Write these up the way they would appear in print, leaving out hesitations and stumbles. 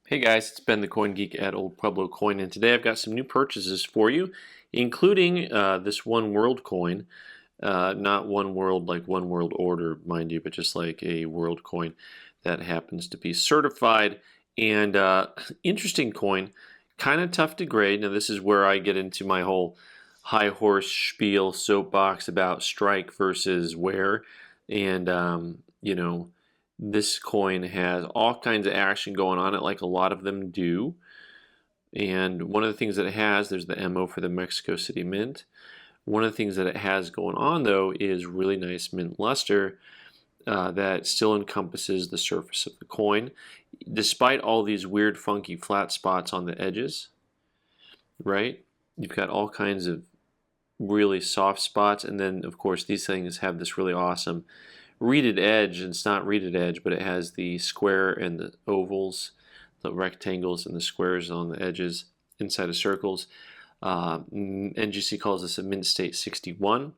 Hey guys, it's Ben the Coin Geek at Old Pueblo Coin, and today I've got some new purchases for you, including this One World coin. Not One World like One World Order, mind you, but just like a world coin that happens to be certified. And interesting coin, kind of tough to grade. Now, this is where I get into my whole high horse spiel soapbox about strike versus wear. And, this coin has all kinds of action going on it, like a lot of them do. And one of the things that it has, there's the MO for the Mexico City Mint. One of the things that it has going on, though, is really nice mint luster that still encompasses the surface of the coin, despite all these weird, funky flat spots on the edges, right? You've got all kinds of really soft spots, and then, of course, these things have this really awesome reeded edge, and it's not reeded edge, but it has the square and the ovals, the rectangles and the squares on the edges inside of circles. NGC calls this a Mint State 61.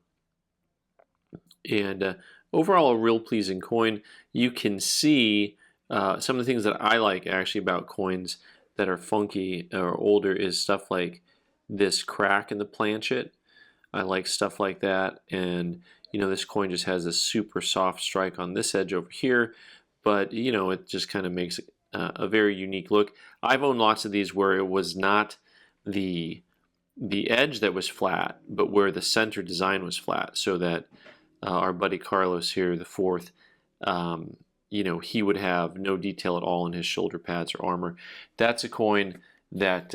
And overall, a real pleasing coin. You can see some of the things that I like actually about coins that are funky or older is stuff like this crack in the planchet. I like stuff like that, and this coin just has a super soft strike on this edge over here, but it just kind of makes a very unique look. I've owned lots of these where it was not the edge that was flat, but where the center design was flat, so that our buddy Carlos here, the fourth, he would have no detail at all in his shoulder pads or armor. That's a coin that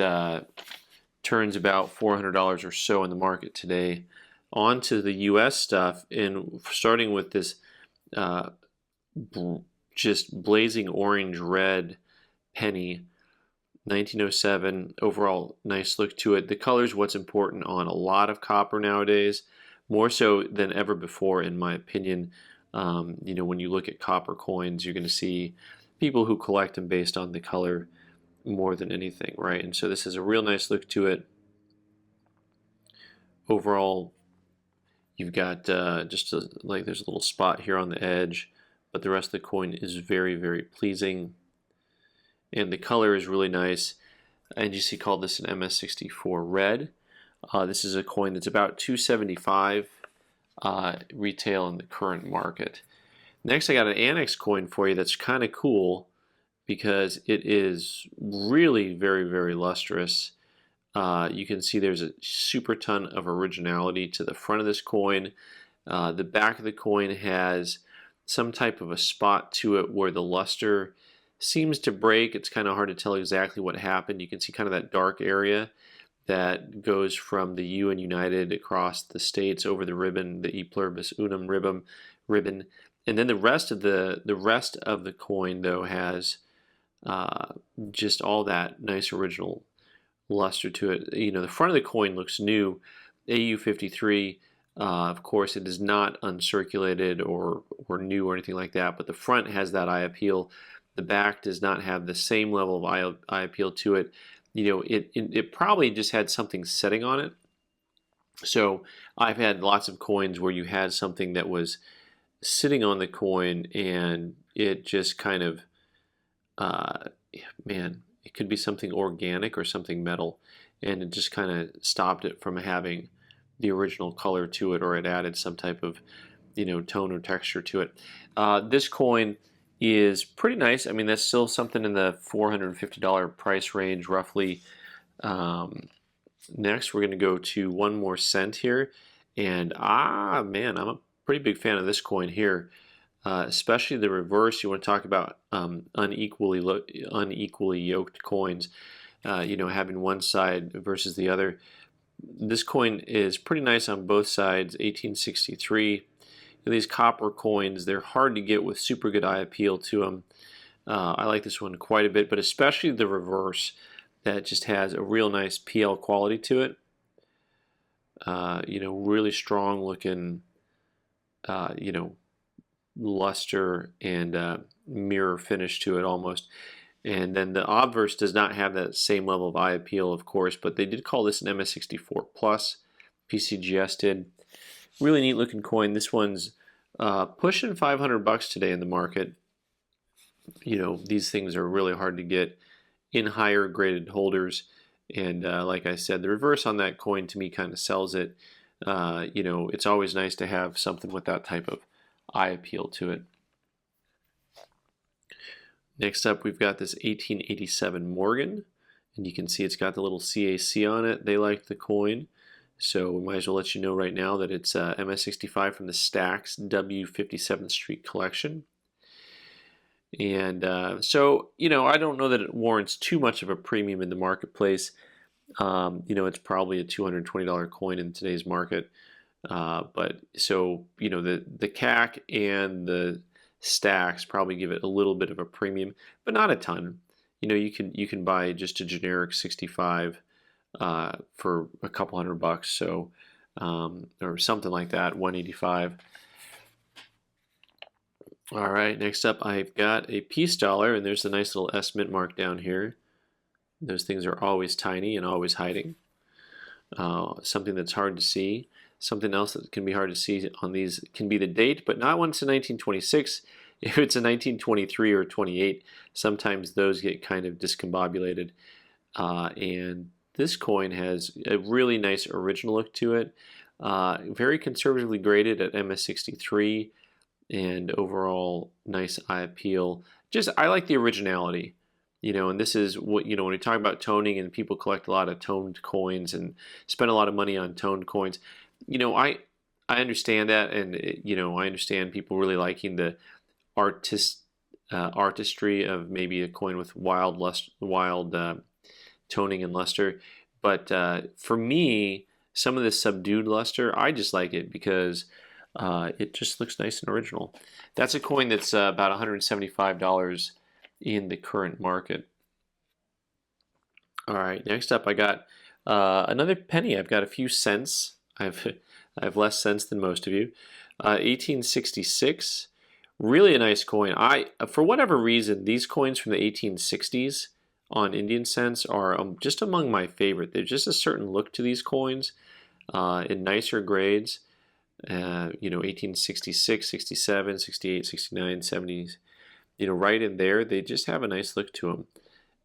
turns about $400 or so in the market today. On to the US stuff, and starting with this just blazing orange red penny, 1907. Overall, nice look to it. The color is what's important on a lot of copper nowadays, more so than ever before, in my opinion. When you look at copper coins, you're going to see people who collect them based on the color more than anything, right? And so this is a real nice look to it. Overall, you've got there's a little spot here on the edge, but the rest of the coin is very, very pleasing. And the color is really nice. NGC called this an MS64 red. This is a coin that's about $275 retail in the current market. Next, I got an annex coin for you that's kind of cool because it is really very, very lustrous. You can see there's a super ton of originality to the front of this coin. The back of the coin has some type of a spot to it where the luster seems to break. It's kind of hard to tell exactly what happened. You can see kind of that dark area that goes from the U in United across the states over the ribbon, the E pluribus unum ribbon. And then the rest of the coin, though, has just all that nice original luster to it. The front of the coin looks new, AU53. Of course, it is not uncirculated or new or anything like that, but the front has that eye appeal. The back does not have the same level of eye appeal to it. It probably just had something setting on it. So I've had lots of coins where you had something that was sitting on the coin and it just kind of, it could be something organic or something metal, and it just kind of stopped it from having the original color to it, or it added some type of tone or texture to it. This coin is pretty nice. I mean, that's still something in the $450 price range roughly. Next, we're going to go to one more cent here, and I'm a pretty big fan of this coin here. Especially the reverse. You want to talk about unequally yoked coins, having one side versus the other. This coin is pretty nice on both sides. 1863. These copper coins, they're hard to get with super good eye appeal to them. I like this one quite a bit, but especially the reverse that just has a real nice PL quality to it. Really strong looking, luster and mirror finish to it almost. And then the obverse does not have that same level of eye appeal, of course, but they did call this an MS64 Plus. PCGS did. Really neat looking coin. This one's pushing $500 today in the market. These things are really hard to get in higher graded holders. And like I said, the reverse on that coin to me kind of sells it. It's always nice to have something with that type of eye appeal to it. Next up, we've got this 1887 Morgan, and you can see it's got the little CAC on it. They like the coin, so we might as well let you know right now that it's MS65 from the Stax W57th Street collection. And so, I don't know that it warrants too much of a premium in the marketplace. It's probably a $220 coin in today's market. But so, the CAC and the Stacks probably give it a little bit of a premium, but not a ton. You can buy just a generic 65 for a couple $100, so or something like that, 185. All right, next up I've got a peace dollar, and there's the nice little S mint mark down here. Those things are always tiny and always hiding. Something that's hard to see. Something else that can be hard to see on these can be the date, but not when it's a 1926. If it's a 1923 or 28, sometimes those get kind of discombobulated. And this coin has a really nice original look to it. Very conservatively graded at MS63, and overall nice eye appeal. I like the originality. And this is what, when we talk about toning and people collect a lot of toned coins and spend a lot of money on toned coins, I understand that, and I understand people really liking the artistry of maybe a coin with wild toning and luster. But for me, some of this subdued luster, I just like it because it just looks nice and original. That's a coin that's about $175 in the current market. All right, next up I got another penny. I've got a few cents. I have less cents than most of you. 1866, really a nice coin. For whatever reason, these coins from the 1860s on Indian cents are just among my favorite. There's just a certain look to these coins in nicer grades. 1866, 67, 68, 69, 70s. Right in there, they just have a nice look to them.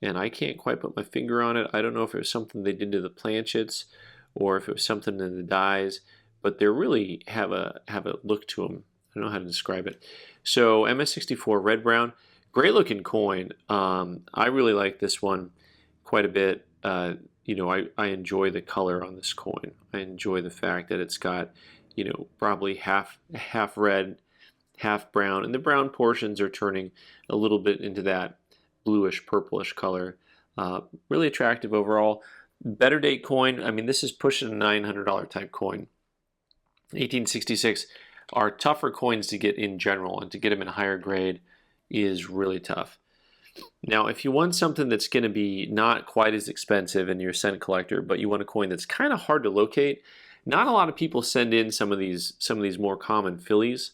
And I can't quite put my finger on it. I don't know if it was something they did to the planchets or if it was something in the dies, but they really have a look to them. I don't know how to describe it. So MS64 red brown, great looking coin. I really like this one quite a bit. I enjoy the color on this coin. I enjoy the fact that it's got probably half red, half brown, and the brown portions are turning a little bit into that bluish purplish color. Really attractive overall. Better date coin. I mean, this is pushing a $900 type coin. 1866 are tougher coins to get in general, and to get them in higher grade is really tough. Now, if you want something that's going to be not quite as expensive and you're a cent collector, but you want a coin that's kind of hard to locate, not a lot of people send in some of these more common Phillies,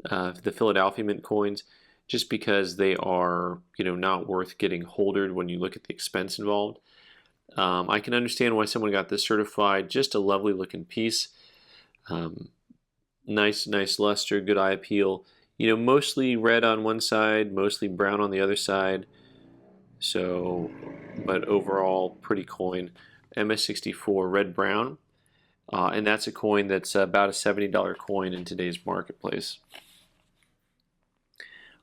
the Philadelphia Mint coins, just because they are not worth getting holdered when you look at the expense involved. I can understand why someone got this certified. Just a lovely looking piece. Nice luster, good eye appeal. Mostly red on one side, mostly brown on the other side. So, but overall, pretty coin. MS64 red brown. And that's a coin that's about a $70 coin in today's marketplace.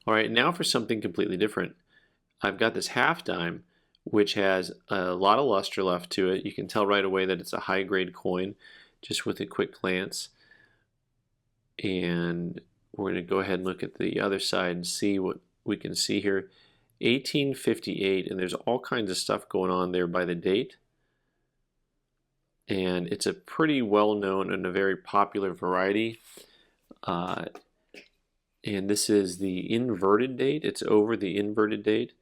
All right, now for something completely different. I've got this half dime, which has a lot of luster left to it. You can tell right away that it's a high grade coin just with a quick glance. And we're going to go ahead and look at the other side and see what we can see here. 1858, and there's all kinds of stuff going on there by the date. And it's a pretty well-known and a very popular variety. And this is the inverted date. It's over the inverted date.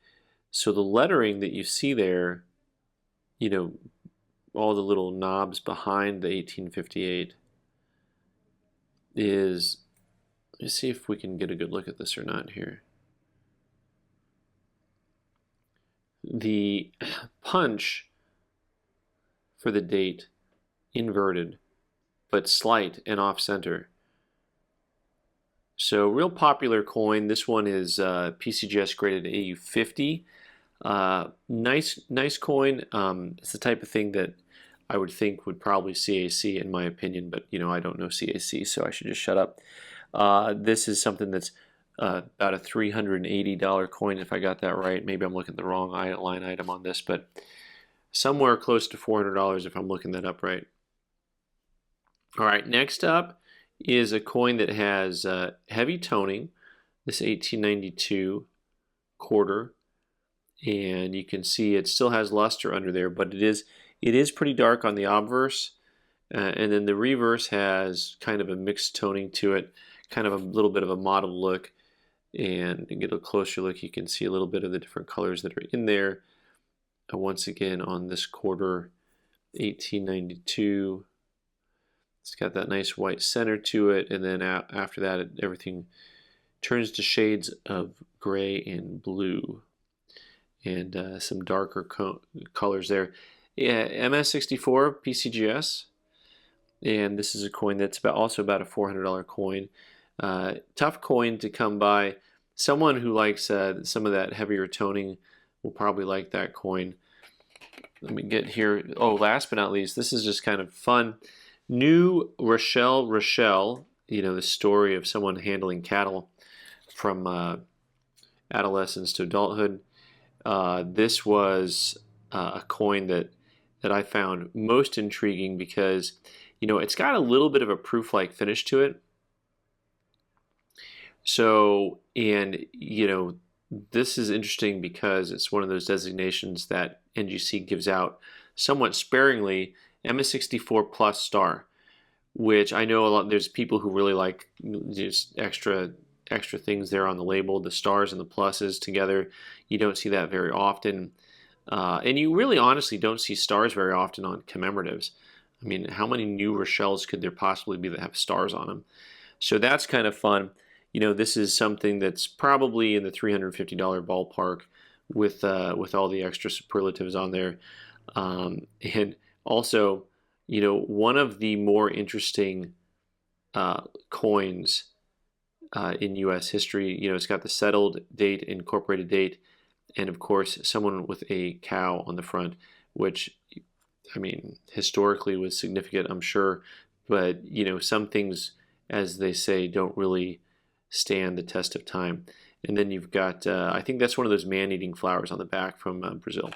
So the lettering that you see there, all the little knobs behind the 1858 is, let's see if we can get a good look at this or not here. The punch for the date inverted, but slight and off center. So real popular coin. This one is PCGS graded AU50. Nice coin. It's the type of thing that I would think would probably CAC in my opinion, but I don't know CAC, so I should just shut up. This is something that's about a $380 coin, if I got that right. Maybe I'm looking at the wrong line item on this, but somewhere close to $400 if I'm looking that up right. All right, next up is a coin that has heavy toning, this 1892 quarter, and you can see it still has luster under there, but it is pretty dark on the obverse, and then the reverse has kind of a mixed toning to it, kind of a little bit of a mottled look. And to get a closer look, you can see a little bit of the different colors that are in there. Once again, on this quarter, 1892, it's got that nice white center to it, and then after that, everything turns to shades of gray and blue, and some darker colors there. Yeah, MS64 PCGS, and this is a coin that's also about a $400 coin. Tough coin to come by. Someone who likes some of that heavier toning will probably like that coin. Let me get here. Oh, last but not least, this is just kind of fun. New Rochelle, the story of someone handling cattle from adolescence to adulthood. This was a coin that I found most intriguing because, it's got a little bit of a proof-like finish to it. So, and this is interesting because it's one of those designations that NGC gives out somewhat sparingly, MS64 plus star, which I know there's people who really like just extra things there on the label, the stars and the pluses together. You don't see that very often. And you really honestly don't see stars very often on commemoratives. I mean, how many new Rochelles could there possibly be that have stars on them? So that's kind of fun. This is something that's probably in the $350 ballpark with all the extra superlatives on there. And also, one of the more interesting coins in U.S. history, it's got the settled date, incorporated date, and of course, someone with a cow on the front, which, I mean, historically was significant, I'm sure. But, some things, as they say, don't really stand the test of time. And then you've got, I think that's one of those man-eating flowers on the back from Brazil.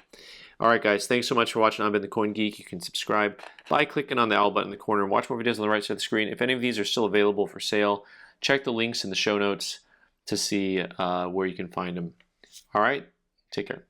All right, guys, thanks so much for watching. I've been the Coin Geek. You can subscribe by clicking on the owl button in the corner and watch more videos on the right side of the screen. If any of these are still available for sale, check the links in the show notes to see where you can find them. All right, take care.